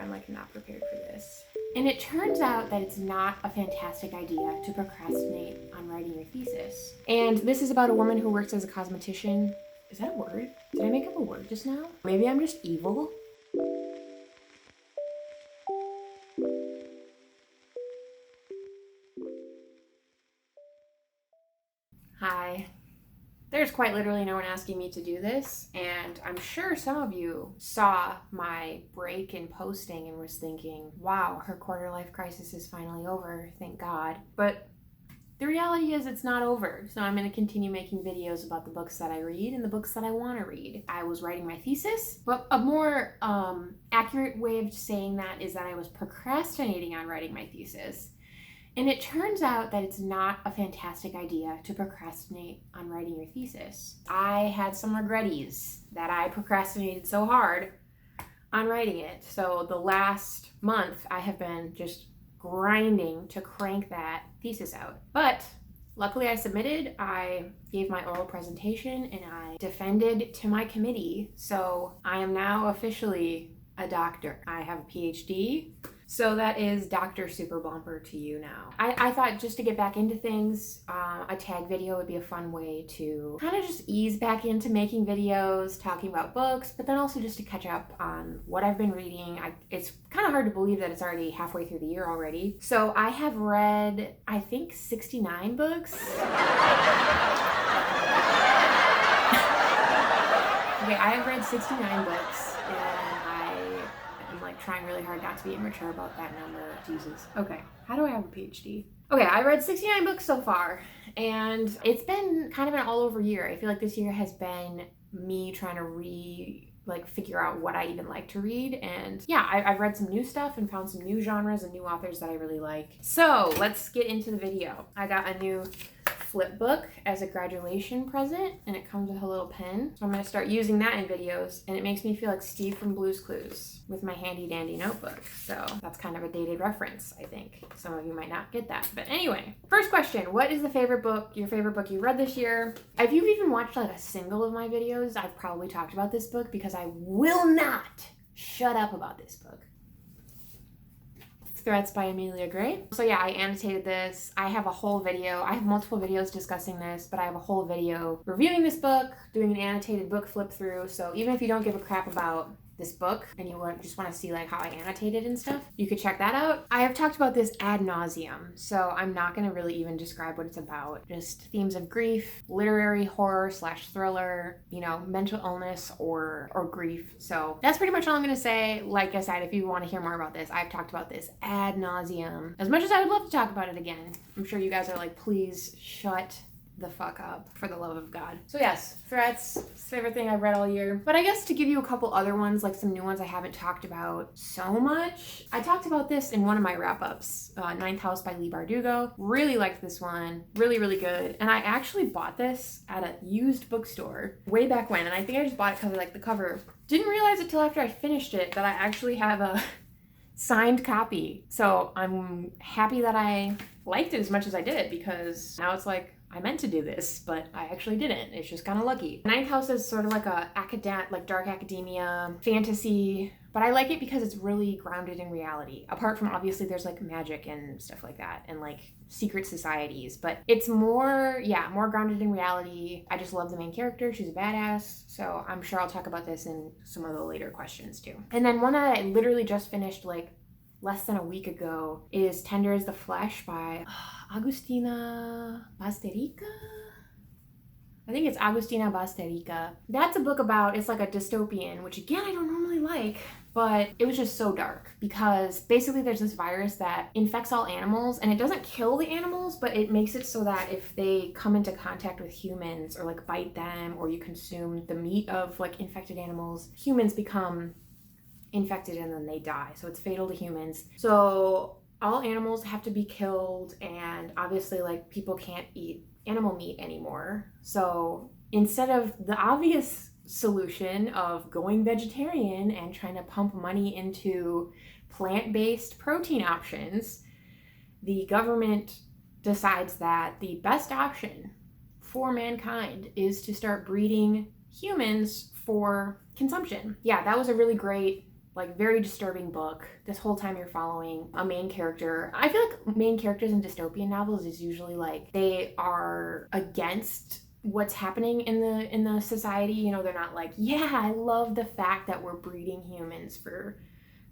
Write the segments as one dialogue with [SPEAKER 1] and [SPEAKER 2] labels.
[SPEAKER 1] I'm like not prepared for this. And it turns out that it's not a fantastic idea to procrastinate on writing your thesis. And this is about a woman who works as a cosmetician. Is that a word? Did I make up a word just now? Maybe I'm just evil? Hi. There's quite literally no one asking me to do this, and I'm sure some of you saw my break in posting and was thinking, wow, her quarter life crisis is finally over, thank God. But the reality is it's not over, so I'm going to continue making videos about the books that I read and the books that I want to read. I was writing my thesis, but a more accurate way of saying that is that I was procrastinating on writing my thesis. And it turns out that it's not a fantastic idea to procrastinate on writing your thesis. I had some regretties that I procrastinated so hard on writing it. So the last month I have been just grinding to crank that thesis out. But luckily I submitted, I gave my oral presentation, and I defended to my committee. So I am now officially a doctor. I have a PhD. So that is Dr. Superblomper to you now. I thought just to get back into things, a tag video would be a fun way to kind of just ease back into making videos, talking about books, but then also just to catch up on what I've been reading. It's kind of hard to believe that it's already halfway through the year already. So I have read, I think, 69 books. Okay, I have read 69 books. Trying really hard not to be immature about that number. Jesus. Okay, how do I have a PhD? Okay, I read 69 books so far, and it's been kind of an all over year. I feel like this year has been me trying to figure out what I even like to read. And yeah, I've read some new stuff and found some new genres and new authors that I really like. So let's get into the video. I got a new flip book as a graduation present, and it comes with a little pen. So I'm gonna start using that in videos, and it makes me feel like Steve from Blue's Clues with my handy dandy notebook. So that's kind of a dated reference, I think. Some of you might not get that. But anyway, first question, what is your favorite book you read this year? If you've even watched like a single of my videos, I've probably talked about this book because I will not shut up about this book. Threats by Emilia Gray. So yeah, I annotated this. I have a whole video. I have multiple videos discussing this, but I have a whole video reviewing this book, doing an annotated book flip through. So even if you don't give a crap about this book and you just want to see like how I annotated and stuff, you could check that out. I have talked about this ad nauseum, so I'm not going to really even describe what it's about. Just themes of grief, literary horror / thriller, mental illness or grief. So that's pretty much all I'm going to say. Like I said, if you want to hear more about this, I've talked about this ad nauseum. As much as I would love to talk about it again, I'm sure you guys are like, please shut the fuck up, for the love of God. So yes, Threats, favorite thing I've read all year. But I guess to give you a couple other ones, like some new ones I haven't talked about so much. I talked about this in one of my wrap-ups, Ninth House by Leigh Bardugo. Really liked this one. Really, really good. And I actually bought this at a used bookstore way back when, and I think I just bought it because I liked the cover. Didn't realize it till after I finished it that I actually have a signed copy. So I'm happy that I liked it as much as I did, because now it's like, I meant to do this, but I actually didn't. It's just kind of lucky. Ninth House is sort of like a dark academia fantasy, but I like it because it's really grounded in reality. Apart from obviously there's like magic and stuff like that and like secret societies, but it's more grounded in reality. I just love the main character. She's a badass. So I'm sure I'll talk about this in some of the later questions too. And then one that I literally just finished like less than a week ago is Tender as the Flesh by Agustina Bazterrica? I think it's Agustina Bazterrica. That's a book about, it's like a dystopian, which again, I don't normally like, but it was just so dark because basically there's this virus that infects all animals, and it doesn't kill the animals, but it makes it so that if they come into contact with humans or like bite them, or you consume the meat of like infected animals, humans become infected and then they die. So it's fatal to humans. So all animals have to be killed, and obviously like people can't eat animal meat anymore. So instead of the obvious solution of going vegetarian and trying to pump money into plant-based protein options, the government decides that the best option for mankind is to start breeding humans for consumption. Yeah, that was a really great Like, very disturbing book. This whole time you're following a main character. I feel like main characters in dystopian novels is usually like they are against what's happening in the society. You know, they're not like, yeah, I love the fact that we're breeding humans for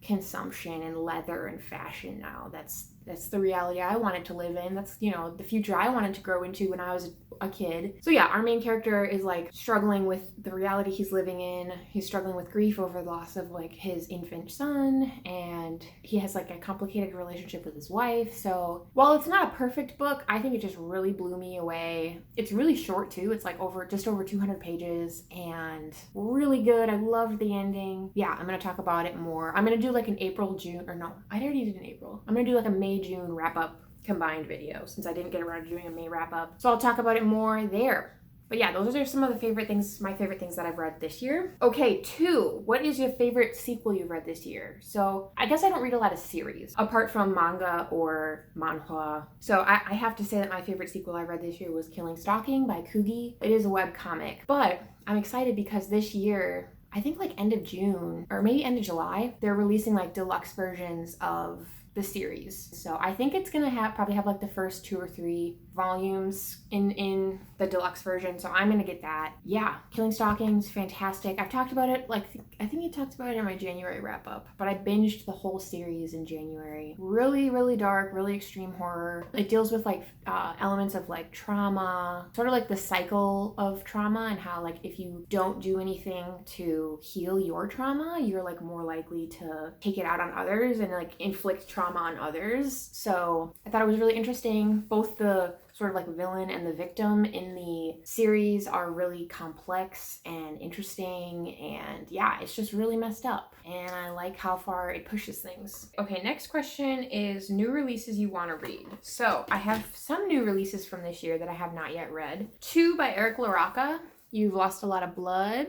[SPEAKER 1] consumption and leather and fashion now. That's the reality I wanted to live in. That's, you know, the future I wanted to grow into when I was a kid. So yeah, our main character is like struggling with the reality he's living in. He's struggling with grief over the loss of like his infant son, and he has like a complicated relationship with his wife. So while it's not a perfect book, I think it just really blew me away. It's really short too. It's like just over 200 pages and really good. I loved the ending. Yeah, I'm gonna talk about it more. I'm gonna do like an April, June, or no, I already did an April. I'm gonna do like a May, June wrap up combined video since I didn't get around to doing a May wrap up. So I'll talk about it more there. But yeah, those are some of the favorite things, my favorite things that I've read this year. Okay, 2, what is your favorite sequel you've read this year? So I guess I don't read a lot of series apart from manga or manhwa. So I have to say that my favorite sequel I read this year was Killing Stalking by Kugi. It is a webcomic, but I'm excited because this year, I think like end of June or maybe end of July, they're releasing like deluxe versions of the series. So I think it's gonna probably have like the first 2 or 3 volumes in the deluxe version. So I'm gonna get that. Yeah, Killing Stalking's fantastic. I've talked about it, like I think I talked about it in my January wrap up, but I binged the whole series in January. Really, really dark, really extreme horror. It deals with like elements of like trauma, sort of like the cycle of trauma, and how like if you don't do anything to heal your trauma, you're like more likely to take it out on others and like inflict trauma on others. So I thought it was really interesting. Both the sort of like villain and the victim in the series are really complex and interesting, and yeah, it's just really messed up, and I like how far it pushes things. Okay, next question is new releases you want to read. So I have some new releases from this year that I have not yet read. 2 by ゚Modification, You've Lost a Lot of Blood,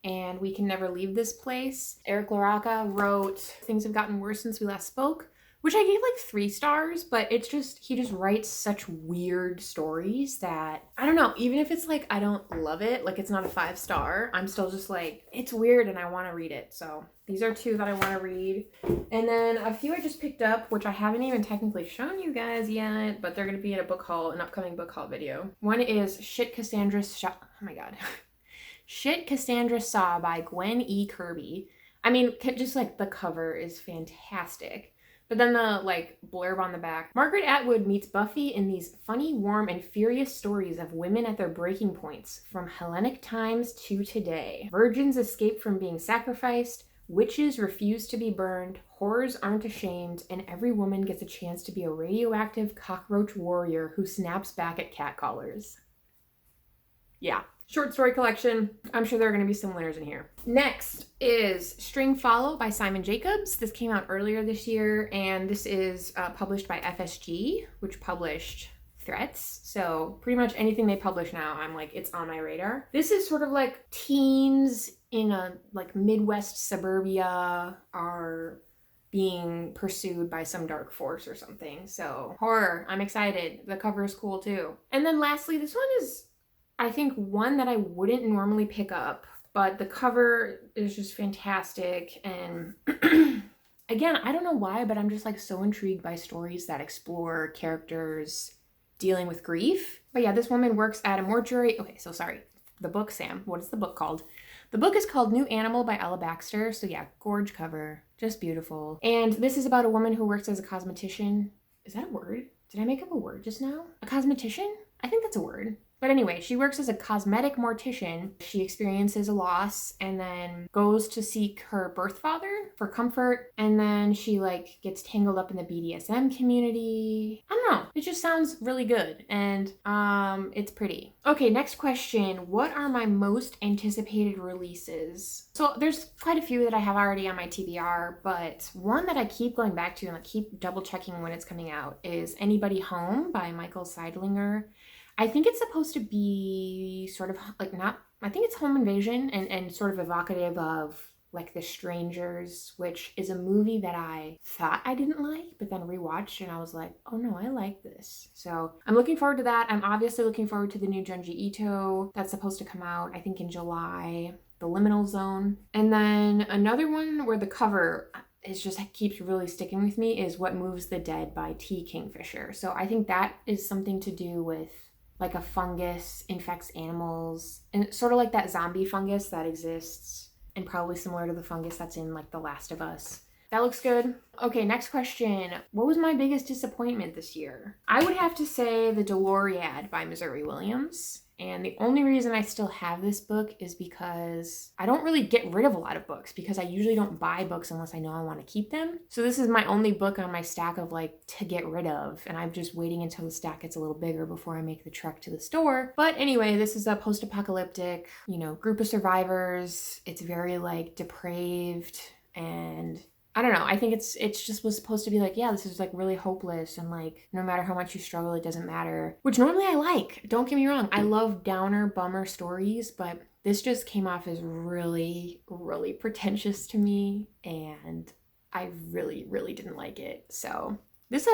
[SPEAKER 1] and We Can Never Leave This Place. ゚Modification wrote Things Have Gotten Worse Since We Last Spoke, which I gave like 3 stars, but he just writes such weird stories that, I don't know, even if it's like, I don't love it, like it's not a 5-star, I'm still just like, it's weird and I want to read it. So these are 2 that I want to read. And then a few I just picked up, which I haven't even technically shown you guys yet, but they're going to be in a book haul, an upcoming book haul video. One is Shit Cassandra Saw, oh my God. Shit Cassandra Saw by Gwen E. Kirby. I mean, just like the cover is fantastic. But then the like blurb on the back. Margaret Atwood meets Buffy in these funny, warm, and furious stories of women at their breaking points, from Hellenic times to today. Virgins escape from being sacrificed, witches refuse to be burned, horrors aren't ashamed, and every woman gets a chance to be a radioactive cockroach warrior who snaps back at catcallers. Yeah. Short story collection. I'm sure there are going to be some winners in here. Next is String Follow by Simon Jacobs. This came out earlier this year, and this is published by FSG, which published Threats. So pretty much anything they publish now, I'm like, it's on my radar. This is sort of like teens in a like Midwest suburbia are being pursued by some dark force or something. So horror, I'm excited. The cover is cool too. And then lastly, this one is, I think, one that I wouldn't normally pick up, but the cover is just fantastic. And again, I don't know why, but I'm just like so intrigued by stories that explore characters dealing with grief. But yeah, this woman works at a mortuary. Okay, so sorry. The book, Sam, what is the book called? The book is called New Animal by Ella Baxter. So yeah, gorge cover, just beautiful. And this is about a woman who works as a cosmetician. Is that a word? Did I make up a word just now? A cosmetician? I think that's a word. But anyway, she works as a cosmetic mortician. She experiences a loss and then goes to seek her birth father for comfort. And then she like gets tangled up in the BDSM community. I don't know. It just sounds really good. And it's pretty. Okay, next question. What are my most anticipated releases? So there's quite a few that I have already on my TBR, but one that I keep going back to and I keep double checking when it's coming out is Anybody Home by Michael Seidlinger. I think it's supposed to be sort of like I think it's home invasion and sort of evocative of like The Strangers, which is a movie that I thought I didn't like, but then rewatched and I was like, oh no, I like this. So I'm looking forward to that. I'm obviously looking forward to the new Junji Ito that's supposed to come out, I think in July. the liminal zone. And then another one where the cover is just keeps really sticking with me is What Moves the Dead by T. Kingfisher. So I think that is something to do with like a fungus infects animals, and sort of like that zombie fungus that exists, and probably similar to the fungus that's in like The Last of Us. That looks good. Okay, next question. What was my biggest disappointment this year? I would have to say The ゚Modification by Missouri Williams. And the only reason I still have this book is because I don't really get rid of a lot of books, because I usually don't buy books unless I know I want to keep them. So this is my only book on my stack of like to get rid of, and I'm just waiting until the stack gets a little bigger before I make the trek to the store. But anyway, this is a post-apocalyptic, you know, group of survivors. It's very like depraved, and I don't know. I think it's just was supposed to be like, yeah, this is like really hopeless, and like no matter how much you struggle, it doesn't matter. Which normally I like. Don't get me wrong. I love downer, bummer stories, but this just came off as really, really pretentious to me, and I really, really didn't like it. So this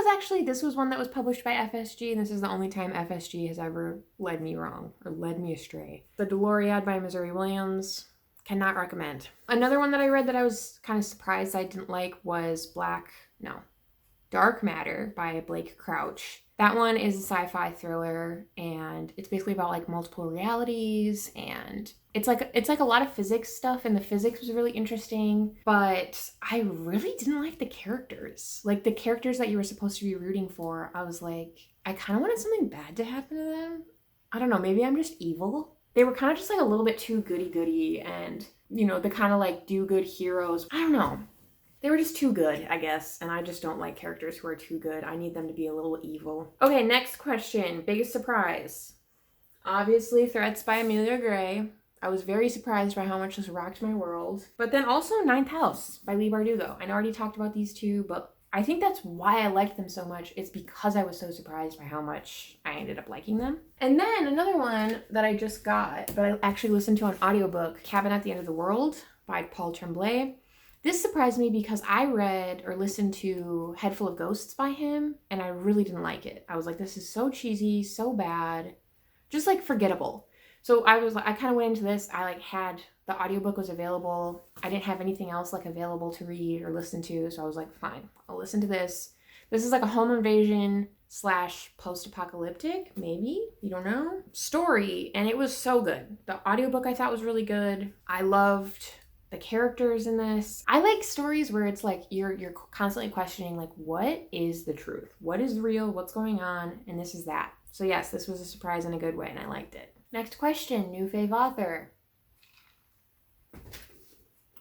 [SPEAKER 1] was one that was published by FSG, and this is the only time FSG has ever led me wrong or led me astray. The ゚Modification by Missouri Williams. Cannot recommend. Another one that I read that I was kind of surprised I didn't like was Dark Matter by Blake Crouch. That one is a sci-fi thriller, and it's basically about like multiple realities, and it's like a lot of physics stuff, and the physics was really interesting, but I really didn't like the characters. Like the characters that you were supposed to be rooting for, I was like, I kind of wanted something bad to happen to them. I don't know, maybe I'm just evil. They were kind of just like a little bit too goody-goody, and, you know, the kind of like do-good heroes. I don't know. They were just too good, I guess, and I just don't like characters who are too good. I need them to be a little evil. Okay, next question. Biggest surprise. Obviously, Threats by Amelia Gray. I was very surprised by how much this rocked my world. But then also Ninth House by Leigh Bardugo. I already talked about these two, but I think that's why I liked them so much. It's because I was so surprised by how much I ended up liking them. And then another one that I just got, but I actually listened to on audiobook, Cabin at the End of the World by Paul Tremblay. This surprised me because I read or listened to Head Full of Ghosts by him, and I really didn't like it. I was like, this is so cheesy, so bad, just like forgettable. So I kind of went into this, I like had, the audiobook was available. I didn't have anything else like available to read or listen to, so I was like, fine, I'll listen to this. This is like a home invasion / post-apocalyptic, maybe, you don't know, story, and it was so good. The audiobook I thought was really good. I loved the characters in this. I like stories where it's like you're constantly questioning like, what is the truth? What is real? What's going on? And this is that. So yes, this was a surprise in a good way, and I liked it. Next question, new fave author.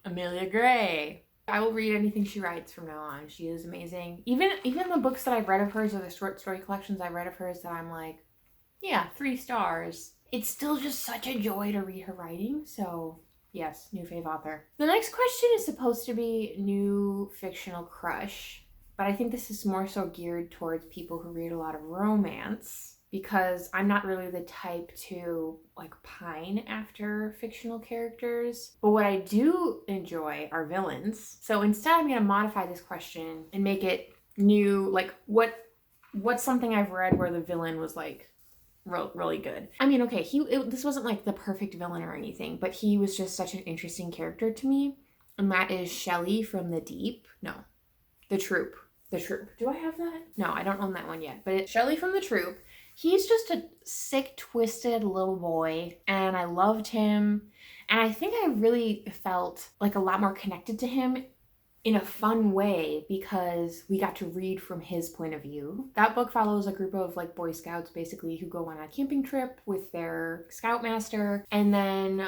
[SPEAKER 1] Amelia Gray. I will read anything she writes from now on. She is amazing. Even the books that I've read of hers, or the short story collections I've read of hers that I'm like, yeah, 3 stars. It's still just such a joy to read her writing, so yes, new fave author. The next question is supposed to be new fictional crush, but I think this is more so geared towards people who read a lot of romance, because I'm not really the type to like pine after fictional characters. But what I do enjoy are villains. So instead I'm gonna modify this question and make it new, like what's something I've read where the villain was like really good. I mean, okay, this wasn't like the perfect villain or anything, but he was just such an interesting character to me. And that is Shelley from The Deep. No, The Troop. The Troop. Do I have that? No, I don't own that one yet, but it's Shelley from The Troop. He's just a sick, twisted little boy, and I loved him. And I think I really felt like a lot more connected to him in a fun way because we got to read from his point of view. That book follows a group of like Boy Scouts basically who go on a camping trip with their scoutmaster, and then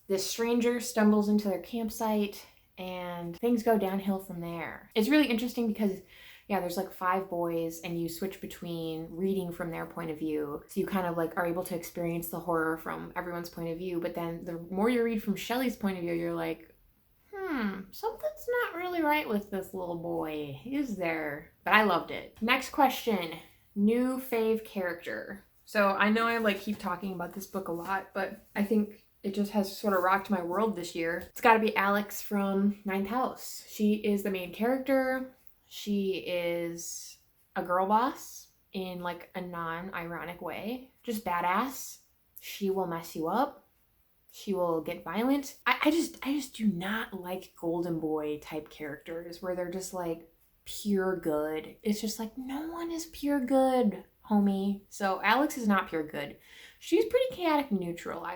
[SPEAKER 1] this stranger stumbles into their campsite and things go downhill from there. It's really interesting because yeah, there's like 5 boys and you switch between reading from their point of view. So you kind of like are able to experience the horror from everyone's point of view. But then the more you read from Shelley's point of view, you're like, something's not really right with this little boy, is there? But I loved it. Next question, new fave character. So I know I like keep talking about this book a lot, but I think it just has sort of rocked my world this year. It's gotta be Alex from Ninth House. She is the main character. She is a girl boss in like a non-ironic way. Just badass. She will mess you up. She will get violent. I just do not like golden boy type characters where they're just like pure good. It's just like, no one is pure good, homie. So Alex is not pure good. She's pretty chaotic neutral.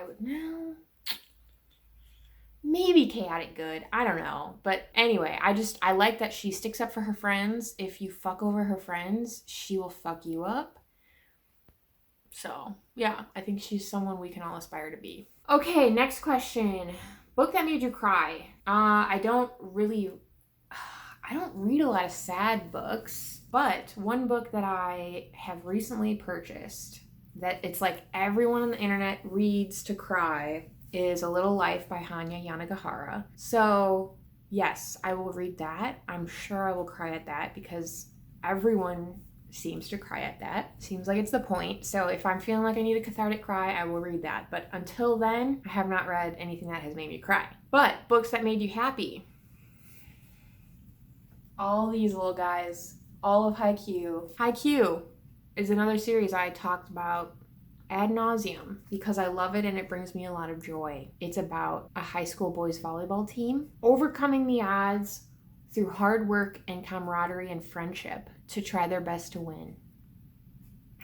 [SPEAKER 1] Maybe chaotic good. I don't know. But anyway, I like that she sticks up for her friends. If you fuck over her friends, she will fuck you up. So yeah, I think she's someone we can all aspire to be. Okay, next question. Book that made you cry. I don't read a lot of sad books, but one book that I have recently purchased that it's like everyone on the internet reads to cry is A Little Life by Hanya Yanagihara. So yes, I will read that. I'm sure I will cry at that because everyone seems to cry at that. Seems like it's the point. So if I'm feeling like I need a cathartic cry, I will read that. But until then, I have not read anything that has made me cry. But books that made you happy. All these little guys. All of Haikyuu. Haikyuu is another series I talked about ad nauseum because I love it and it brings me a lot of joy. It's about a high school boys volleyball team overcoming the odds through hard work and camaraderie and friendship to try their best to win.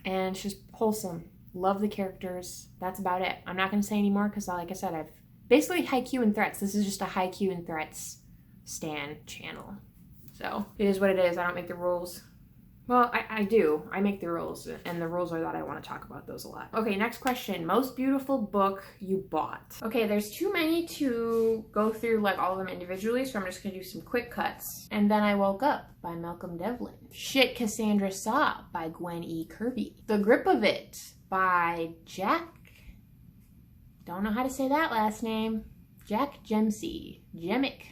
[SPEAKER 1] And it's just wholesome. Love the characters. That's about it. I'm not going to say anymore because, like I said, I've basically Haikyuu and Threats. This is just a Haikyuu and Threats stan channel. So it is what it is. I don't make the rules. Well, I do. I make the rules, and the rules are that I want to talk about those a lot. Okay, next question. Most beautiful book you bought. Okay, there's too many to go through like all of them individually, so I'm just going to do some quick cuts. And Then I Woke Up by ゚ Shit Cassandra Saw by Gwen E. Kirby. The Grip of It by Jack... Don't know how to say that last name. Jack Jemsey. Jemick.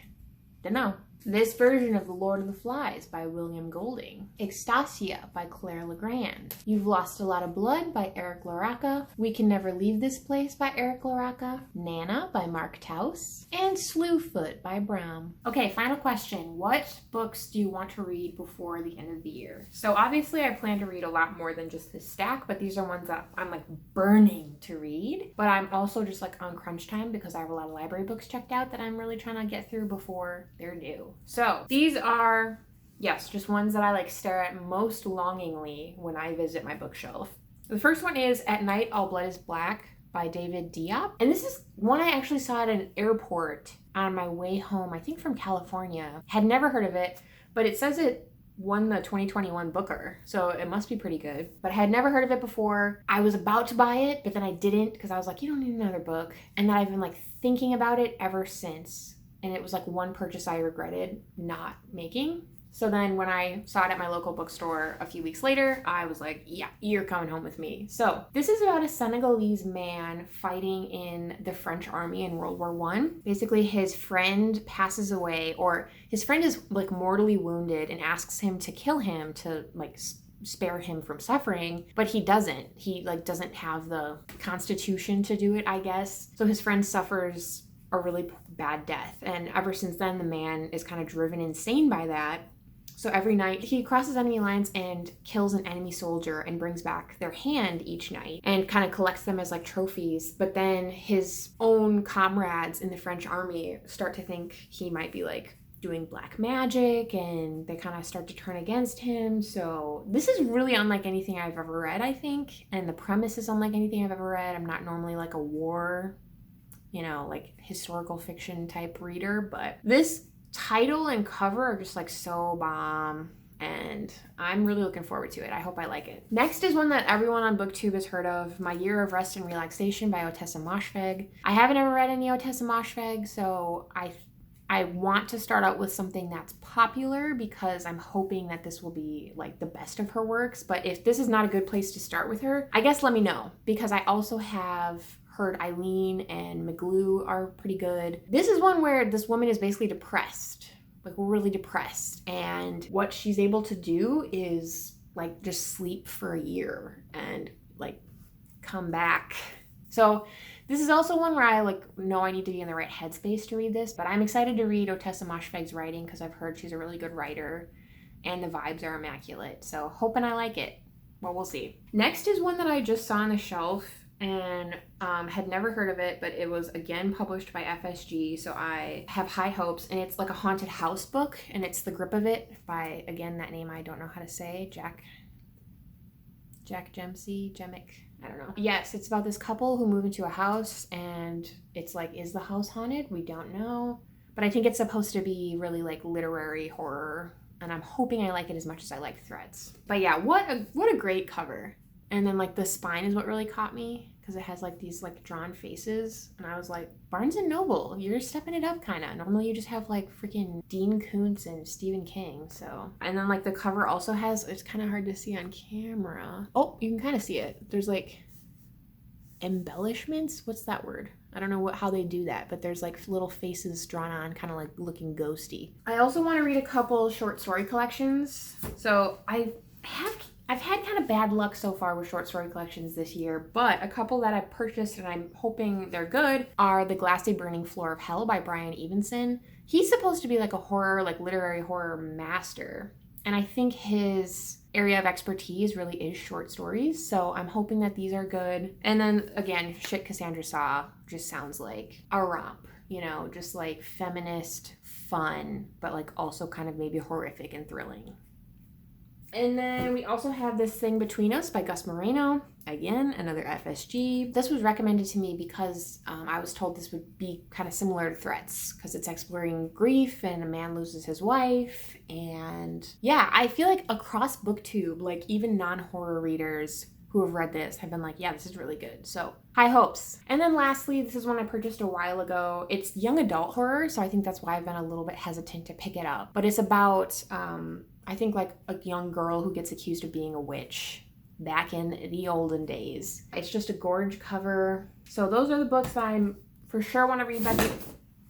[SPEAKER 1] Dunno. This Version of The Lord of the Flies by William Golding. Extasia by Claire Legrand. You've Lost a Lot of Blood by Eric LaRocca. We Can Never Leave This Place by Eric LaRocca. Nana by Mark Taus. And Slewfoot by Bram. Okay, final question. What books do you want to read before the end of the year? So obviously I plan to read a lot more than just this stack, but these are ones that I'm like burning to read. But I'm also just like on crunch time because I have a lot of library books checked out that I'm really trying to get through before they're due. So these are, yes, just ones that I like stare at most longingly when I visit my bookshelf. The first one is At Night All Blood is Black by David Diop. And this is one I actually saw at an airport on my way home, I think from California. Had never heard of it, but it says it won the 2021 Booker, so it must be pretty good. But I had never heard of it before. I was about to buy it, but then I didn't because I was like, you don't need another book. And then I've been like thinking about it ever since. And it was like one purchase I regretted not making. So then when I saw it at my local bookstore a few weeks later, I was like, yeah, you're coming home with me. So this is about a Senegalese man fighting in the French army in World War I. Basically, his friend passes away, or his friend is like mortally wounded and asks him to kill him to like spare him from suffering, but he doesn't. He like doesn't have the constitution to do it, I guess. So his friend suffers a really bad death. And ever since then, the man is kind of driven insane by that. So every night he crosses enemy lines and kills an enemy soldier and brings back their hand each night and kind of collects them as like trophies. But then his own comrades in the French army start to think he might be like doing black magic, and they kind of start to turn against him. So this is really unlike anything I've ever read, I think. And the premise is unlike anything I've ever read. I'm not normally like a war, like historical fiction type reader, but this title and cover are just like so bomb, and I'm really looking forward to it. I hope I like it. Next is one that everyone on BookTube has heard of, My Year of Rest and Relaxation by ゚ﷺ. I haven't ever read any ゚ﷺ, so I want to start out with something that's popular because I'm hoping that this will be like the best of her works. But if this is not a good place to start with her, I guess let me know, because I also have heard Eileen and Migloo are pretty good. This is one where this woman is basically depressed, like really depressed, and what she's able to do is like just sleep for a year and like come back. So this is also one where I know I need to be in the right headspace to read this, but I'm excited to read ゚ﷺ's writing because I've heard she's a really good writer and the vibes are immaculate. So hoping I like it. Well, we'll see. Next is one that I just saw on the shelf and had never heard of it, but it was again published by FSG, so I have high hopes. And it's like a haunted house book, and it's The Grip of It by, again, that name I don't know how to say, Jack Jemick, I don't know. Yes, it's about this couple who move into a house, and it's like, is the house haunted? We don't know. But I think it's supposed to be really like literary horror, and I'm hoping I like it as much as I like Threads. But yeah, what a great cover. And then like the spine is what really caught me, because it has like these like drawn faces, and I was like, Barnes and Noble, you're stepping it up kind of. Normally you just have like freaking Dean Koontz and Stephen King. So, and then like the cover also has, it's kind of hard to see on camera. Oh, you can kind of see it. There's like embellishments. What's that word? I don't know how they do that, but there's like little faces drawn on, kind of like looking ghosty. I also want to read a couple short story collections. So I've had kind of bad luck so far with short story collections this year, but a couple that I've purchased and I'm hoping they're good are The Glassy Burning Floor of Hell by Brian Evenson. He's supposed to be like a horror, like literary horror master, and I think his area of expertise really is short stories, so I'm hoping that these are good. And then again, Shit Cassandra Saw just sounds like a romp, you know, just like feminist fun, but like also kind of maybe horrific and thrilling. And then we also have This Thing Between Us by Gus Moreno. Again, another FSG. This was recommended to me because I was told this would be kind of similar to Threats, because it's exploring grief and a man loses his wife. And yeah, I feel like across BookTube, like even non-horror readers who have read this have been like, yeah, this is really good. So high hopes. And then lastly, this is one I purchased a while ago. It's young adult horror, so I think that's why I've been a little bit hesitant to pick it up. But it's about I think like a young girl who gets accused of being a witch back in the olden days. It's just a gorge cover. So those are the books that I'm for sure want to read.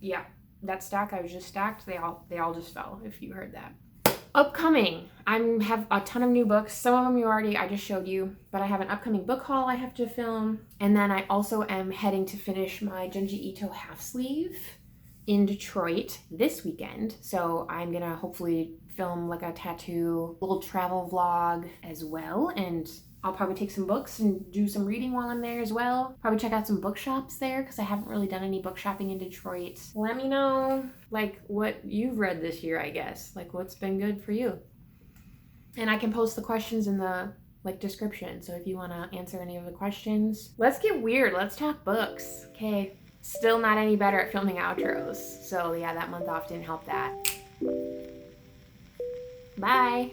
[SPEAKER 1] Yeah, that stack I was just stacked, they all just fell, if you heard that. Upcoming, I have a ton of new books. Some of them I just showed you, but I have an upcoming book haul I have to film. And then I also am heading to finish my Junji Ito half sleeve in Detroit this weekend. So I'm gonna hopefully film like a tattoo little travel vlog as well, and I'll probably take some books and do some reading while I'm there as well. Probably check out some bookshops there, because I haven't really done any book shopping in Detroit. Let me know like what you've read this year, I guess, like what's been good for you. And I can post the questions in the like description, so if you want to answer any of the questions. Let's get weird, let's talk books. Okay, still not any better at filming outros, so yeah, that month off didn't help that. Bye.